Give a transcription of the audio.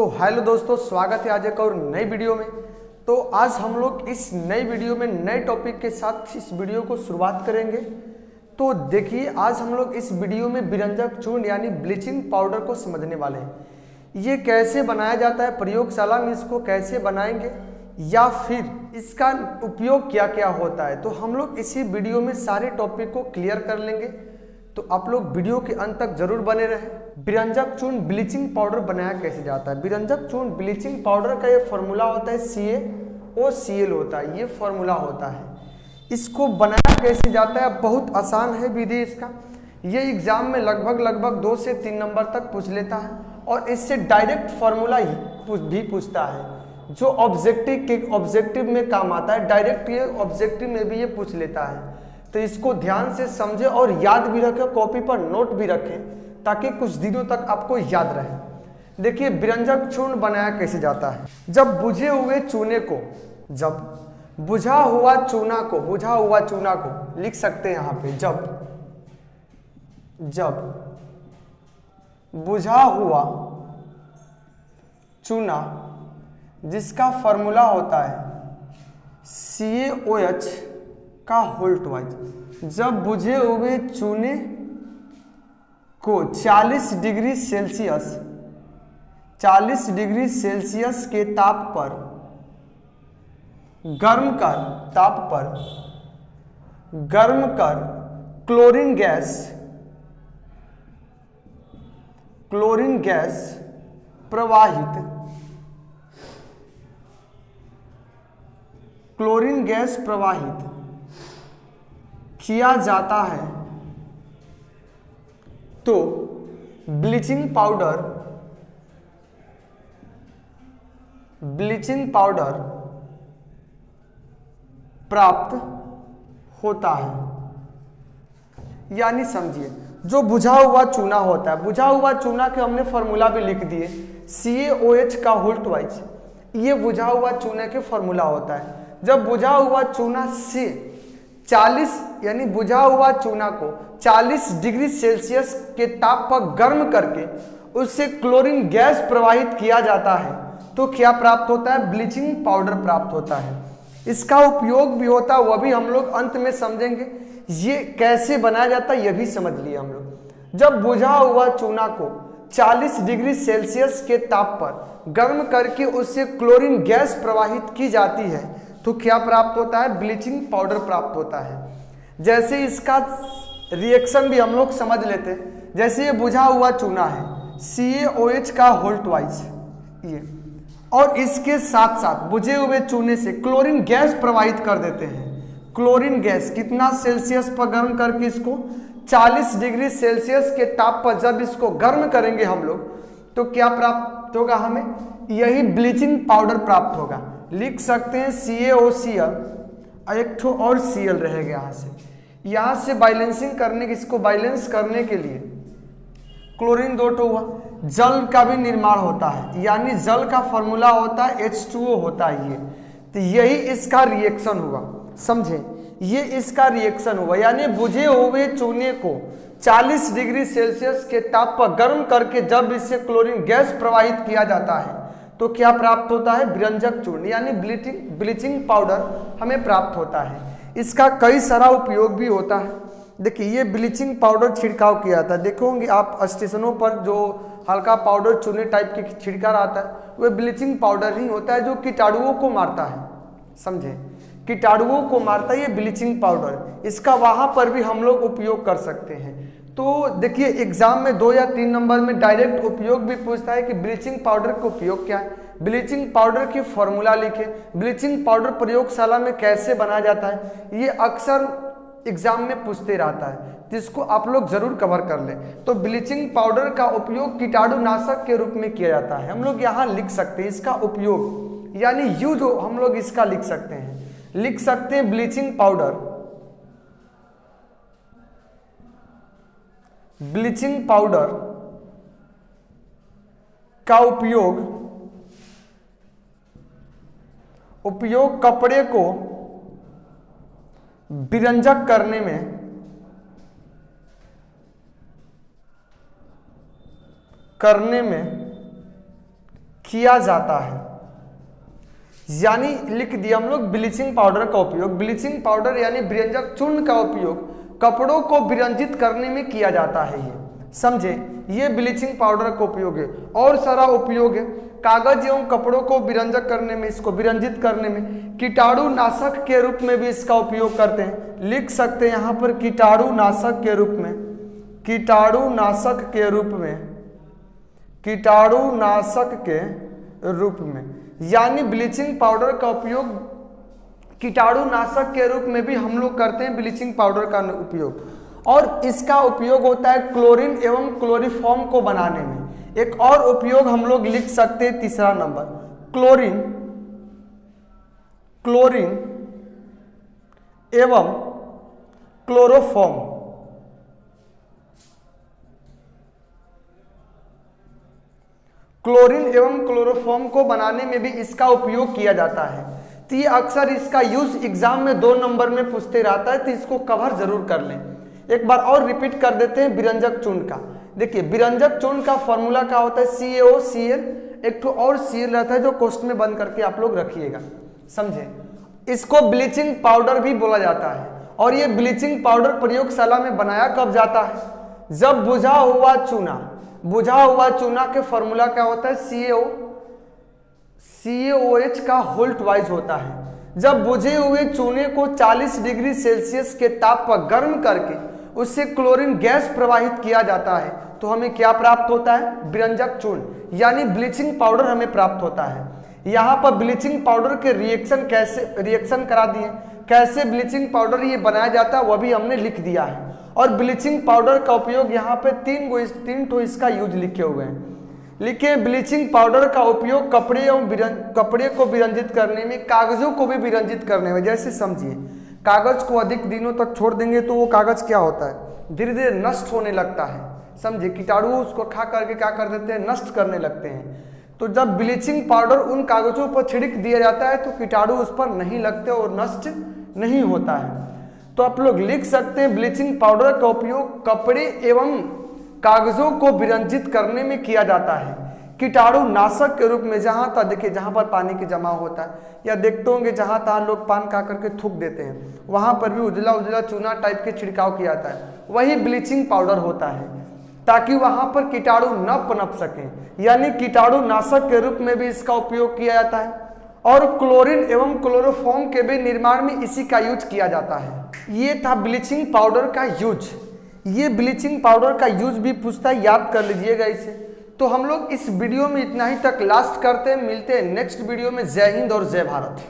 So hello दोस्तों, स्वागत है आज एक और नई वीडियो में। तो आज हम लोग इस नई वीडियो में नए टॉपिक के साथ इस वीडियो को शुरुआत करेंगे। तो देखिए, आज हम लोग इस वीडियो में बिरंजक चूर्ण यानी ब्लीचिंग पाउडर को समझने वाले हैं। ये कैसे बनाया जाता है, प्रयोगशाला में इसको कैसे बनाएंगे या फिर इसका उपयोग क्या क्या होता है, तो हम लोग इसी वीडियो में सारे टॉपिक को क्लियर कर लेंगे। तो आप लोग वीडियो के अंत तक जरूर बने रहें। बिरंजक चूर्ण ब्लीचिंग पाउडर बनाया कैसे जाता है। बिरंजक चूर्ण ब्लीचिंग पाउडर का ये फॉर्मूला होता है CaOCl होता है, ये फॉर्मूला होता है। इसको बनाया कैसे जाता है, बहुत आसान है विधि इसका। ये एग्जाम में लगभग 2 से 3 नंबर तक पूछ लेता है और इससे डायरेक्ट फॉर्मूला भी पूछता है, जो ऑब्जेक्टिव में काम आता है। डायरेक्ट ये ऑब्जेक्टिव में भी ये पूछ लेता है। तो इसको ध्यान से समझे और याद भी रखें, कॉपी पर नोट भी रखें, ताकि कुछ दिनों तक आपको याद रहे। देखिए, बिरंजक चूर्ण बनाया कैसे जाता है। जब बुझे हुए चूने को, जब बुझा हुआ चूना को लिख सकते हैं यहाँ पे, जब बुझा हुआ चूना जिसका फॉर्मूला होता है CaOH का होल ट्वाइस, जब बुझे हुए चूने को 40 डिग्री सेल्सियस के ताप पर गर्म कर क्लोरीन गैस प्रवाहित किया जाता है, तो ब्लीचिंग पाउडर प्राप्त होता है। यानी समझिए, जो बुझा हुआ चूना होता है, बुझा हुआ चूना के हमने फॉर्मूला भी लिख दिए, CaOH का होल ट्वाइस, ये बुझा हुआ चूना के फॉर्मूला होता है। जब बुझा हुआ चूना से 40 यानी बुझा हुआ चूना को 40 डिग्री सेल्सियस के ताप पर गर्म करके उससे क्लोरीन गैस प्रवाहित किया जाता है, तो क्या प्राप्त होता है, ब्लीचिंग पाउडर प्राप्त होता है। इसका उपयोग भी होता है, वह भी हम लोग अंत में समझेंगे। ये कैसे बनाया जाता है ये भी समझ लिए हम लोग। जब बुझा हुआ चूना को 40 डिग्री सेल्सियस के ताप पर गर्म करके उससे क्लोरीन गैस प्रवाहित की जाती है, तो क्या प्राप्त होता है, ब्लीचिंग पाउडर प्राप्त होता है। जैसे इसका रिएक्शन भी हम लोग समझ लेते हैं। जैसे ये बुझा हुआ चूना है, CaOH का होल ट्वाइस ये, और इसके साथ साथ बुझे हुए चूने से क्लोरीन गैस प्रवाहित कर देते हैं। क्लोरीन गैस कितना सेल्सियस पर गर्म करके इसको 40 डिग्री सेल्सियस के ताप पर जब इसको गर्म करेंगे हम लोग, तो क्या प्राप्त होगा, हमें यही ब्लीचिंग पाउडर प्राप्त होगा। लिख सकते हैं CaOCl, एक ठो और Cl रहेगा यहाँ से बैलेंसिंग करने, इसको बैलेंस करने के लिए क्लोरीन 2 ठो हुआ। जल का भी निर्माण होता है, यानी जल का फॉर्मूला होता है H2O होता है ये। तो यही इसका रिएक्शन हुआ, समझे, ये इसका रिएक्शन हुआ। यानी बुझे हुए चूने को 40 डिग्री सेल्सियस के ताप पर गर्म करके जब इससे क्लोरीन गैस प्रवाहित किया जाता है, तो क्या प्राप्त होता है, बिरंजक चूर्ण यानी ब्लीचिंग पाउडर हमें प्राप्त होता है। इसका कई सारा उपयोग भी होता है। देखिए, ये ब्लीचिंग पाउडर छिड़काव किया जाता है। देखोगे आप स्टेशनों पर जो हल्का पाउडर चूने टाइप की छिड़काव आता है, वह ब्लीचिंग पाउडर ही होता है, जो कीटाणुओं को मारता है। समझे, कीटाणुओं को मारता है ये ब्लीचिंग पाउडर। इसका वहां पर भी हम लोग उपयोग कर सकते हैं। तो देखिए, एग्जाम में 2 या 3 नंबर में डायरेक्ट उपयोग भी पूछता है कि ब्लीचिंग पाउडर का उपयोग क्या है, ब्लीचिंग पाउडर की फॉर्मूला लिखे, ब्लीचिंग पाउडर प्रयोगशाला में कैसे बनाया जाता है, ये अक्सर एग्जाम में पूछते रहता है, जिसको आप लोग जरूर कवर कर लें। तो ब्लीचिंग पाउडर का उपयोग कीटाणुनाशक के रूप में किया जाता है। हम लोग यहाँ लिख सकते हैं इसका उपयोग, यानी यूज हम लोग इसका लिख सकते हैं ब्लीचिंग पाउडर का उपयोग कपड़े को बिरंजक करने में किया जाता है। यानी लिख दिया हम लोग ब्लीचिंग पाउडर का उपयोग, ब्लीचिंग पाउडर यानी विरंजक चूर्ण का उपयोग कपड़ों को विरंजित करने में किया जाता है। ये समझे, ये ब्लीचिंग पाउडर का उपयोग है। और सारा उपयोग है कागज एवं कपड़ों को विरंजक करने में, इसको विरंजित करने में। कीटाणुनाशक के रूप में भी इसका उपयोग करते हैं, लिख सकते हैं यहाँ पर कीटाणुनाशक के रूप में, कीटाणुनाशक के रूप में, कीटाणुनाशक के रूप में। यानी ब्लीचिंग पाउडर का उपयोग कीटाणुनाशक के रूप में भी हम लोग करते हैं, ब्लीचिंग पाउडर का उपयोग। और इसका उपयोग होता है क्लोरीन एवं क्लोरीफॉर्म को बनाने में। एक और उपयोग हम लोग लिख सकते हैं, तीसरा नंबर, क्लोरीन, क्लोरीन एवं क्लोरोफॉर्म, क्लोरीन एवं क्लोरोफॉर्म को बनाने में भी इसका उपयोग किया जाता है। तो ये अक्सर इसका यूज एग्जाम में 2 नंबर में पूछते रहता है, तो इसको कवर जरूर कर लें। एक बार और रिपीट कर देते हैं विरंजक चूर्ण का। देखिए विरंजक चूर्ण का फॉर्मूला क्या होता है, CaOCl, एक तो और Cl रहता है जो क्वेश्चन में बंद करके आप लोग रखिएगा, समझे। इसको ब्लीचिंग पाउडर भी बोला जाता है। और ये ब्लीचिंग पाउडर प्रयोगशाला में बनाया कब जाता है, जब बुझा हुआ चूना, बुझा हुआ चूना के फॉर्मूला क्या होता है, CaOH का होल्ट वाइज होता है। जब बुझे हुए चूने को 40 डिग्री सेल्सियस के ताप पर गर्म करके उससे क्लोरीन गैस प्रवाहित किया जाता है तो हमें क्या प्राप्त होता है, विरंजक चूर्ण यानी ब्लीचिंग पाउडर हमें प्राप्त होता है। यहाँ पर ब्लीचिंग पाउडर के रिएक्शन करा दिए, कैसे ब्लीचिंग पाउडर ये बनाया जाता है वह भी हमने लिख दिया है। और ब्लीचिंग पाउडर का उपयोग यहाँ पे 3 ठो इसका यूज लिखे हुए हैं। लिखे ब्लीचिंग पाउडर का उपयोग कपड़े को विरंजित करने में, कागजों को भी विरंजित करने में। जैसे समझिए कागज को अधिक दिनों तक छोड़ देंगे तो वो कागज क्या होता है, धीरे धीरे नष्ट होने लगता है, समझे। कीटाणु उसको खा करके क्या कर देते हैं, नष्ट करने लगते हैं। तो जब ब्लीचिंग पाउडर उन कागजों पर छिड़क दिया जाता है तो कीटाणु उस पर नहीं लगते और नष्ट नहीं होता है। तो आप लोग लिख सकते हैं ब्लीचिंग पाउडर का उपयोग कपड़े एवं कागजों को विरंजित करने में किया जाता है कीटाणुनाशक के रूप में। जहां तक देखिए, जहां पर पानी की जमाव होता है, या देखते होंगे जहां तहां लोग पान खा करके थूक देते हैं, वहां पर भी उजला उजला चूना टाइप के छिड़काव किया जाता है, वही ब्लीचिंग पाउडर होता है, ताकि वहां पर कीटाणु न पनप सके। यानी कीटाणुनाशक के रूप में भी इसका उपयोग किया जाता है। और क्लोरीन एवं क्लोरोफॉर्म के भी निर्माण में इसी का यूज किया जाता है। ये था ब्लीचिंग पाउडर का यूज। ये ब्लीचिंग पाउडर का यूज भी पूछता है, याद कर लीजिएगा इसे। तो हम लोग इस वीडियो में इतना ही तक लास्ट करते हैं, मिलते हैं नेक्स्ट वीडियो में। जय हिंद और जय भारत।